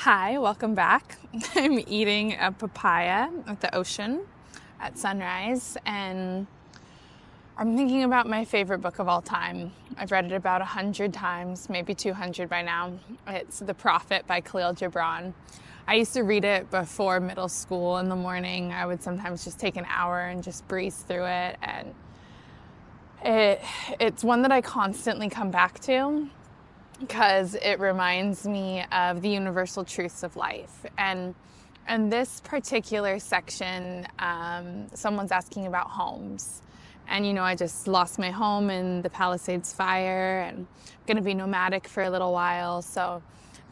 Hi, welcome back. I'm eating a papaya at the ocean at sunrise, and I'm thinking about my favorite book of all time. I've read it about 100 times, maybe 200 by now. It's The Prophet by Khalil Gibran. I used to read it before middle school in the morning. I would sometimes just take an hour and just breeze through it, and it's one that I constantly come back to because it reminds me of the universal truths of life. And this particular section, someone's asking about homes. And, I just lost my home in the Palisades fire, and I'm going to be nomadic for a little while. So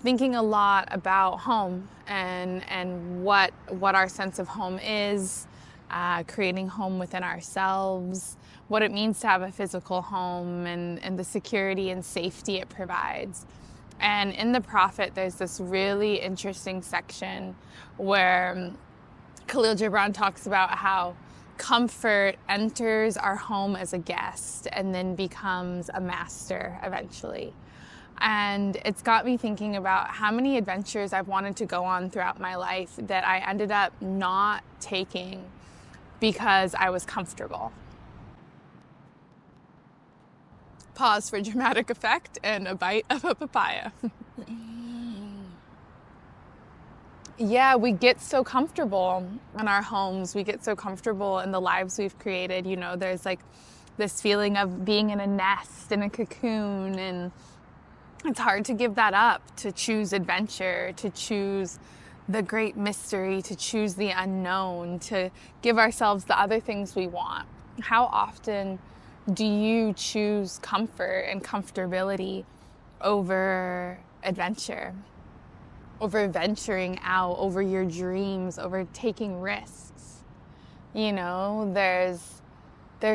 thinking a lot about home and what our sense of home is, creating home within ourselves, what it means to have a physical home, and the security and safety it provides. And in The Prophet, there's this really interesting section where Khalil Gibran talks about how comfort enters our home as a guest and then becomes a master eventually. And it's got me thinking about how many adventures I've wanted to go on throughout my life that I ended up not taking because I was comfortable. Pause for dramatic effect and a bite of a papaya. Yeah, we get so comfortable in our homes. We get so comfortable in the lives we've created. There's like this feeling of being in a nest, in a cocoon, and it's hard to give that up, to choose adventure, to choose the great mystery, to choose the unknown, to give ourselves the other things we want. How often do you choose comfort and comfortability over adventure, over venturing out, over your dreams, over taking risks? There's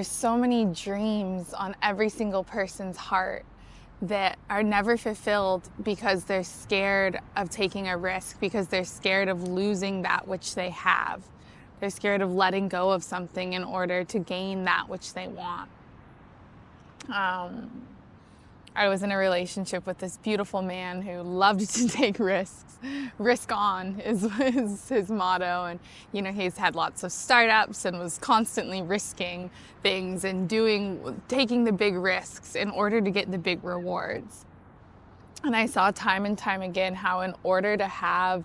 so many dreams on every single person's heart that are never fulfilled because they're scared of taking a risk, because they're scared of losing that which they have. They're scared of letting go of something in order to gain that which they want. I was in a relationship with this beautiful man who loved to take risks. Risk on is his motto. And, he's had lots of startups and was constantly risking things and taking the big risks in order to get the big rewards. And I saw time and time again how in order to have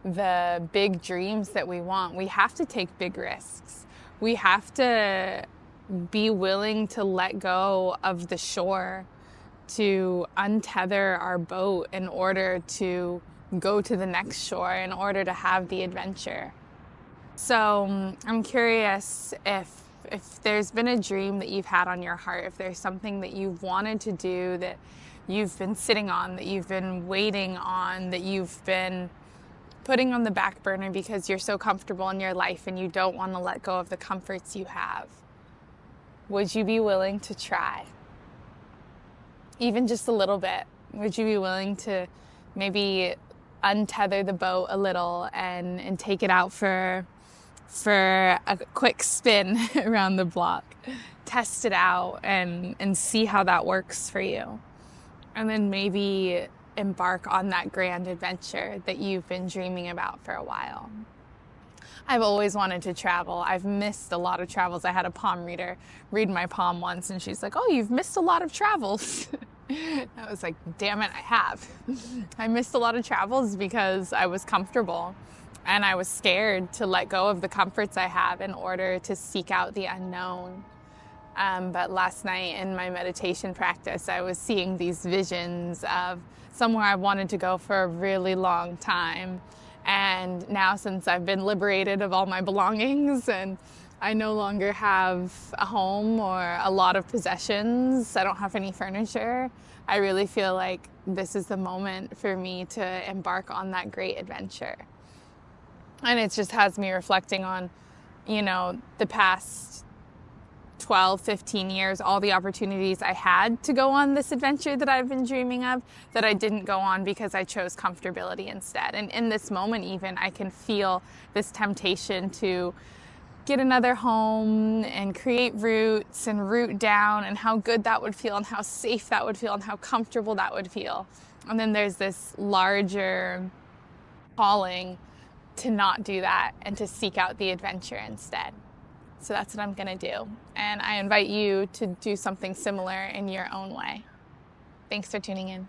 the big dreams that we want, we have to take big risks. We have to be willing to let go of the shore, to untether our boat in order to go to the next shore, in order to have the adventure. So I'm curious if there's been a dream that you've had on your heart, if there's something that you've wanted to do that you've been sitting on, that you've been waiting on, that you've been putting on the back burner because you're so comfortable in your life and you don't want to let go of the comforts you have. Would you be willing to try? Even just a little bit. Would you be willing to maybe untether the boat a little and take it out for a quick spin around the block? Test it out and see how that works for you. And then maybe embark on that grand adventure that you've been dreaming about for a while. I've always wanted to travel. I've missed a lot of travels. I had a palm reader read my palm once, and she's like, "Oh, you've missed a lot of travels." I was like, damn it, I have. I missed a lot of travels because I was comfortable and I was scared to let go of the comforts I have in order to seek out the unknown. But last night in my meditation practice, I was seeing these visions of somewhere I wanted to go for a really long time. And now, since I've been liberated of all my belongings and I no longer have a home or a lot of possessions, I don't have any furniture, I really feel like this is the moment for me to embark on that great adventure. And it just has me reflecting on, the past 12, 15 years, all the opportunities I had to go on this adventure that I've been dreaming of that I didn't go on because I chose comfortability instead. And in this moment even, I can feel this temptation to get another home and create roots and root down, and how good that would feel and how safe that would feel and how comfortable that would feel. And then there's this larger calling to not do that and to seek out the adventure instead. So that's what I'm going to do. And I invite you to do something similar in your own way. Thanks for tuning in.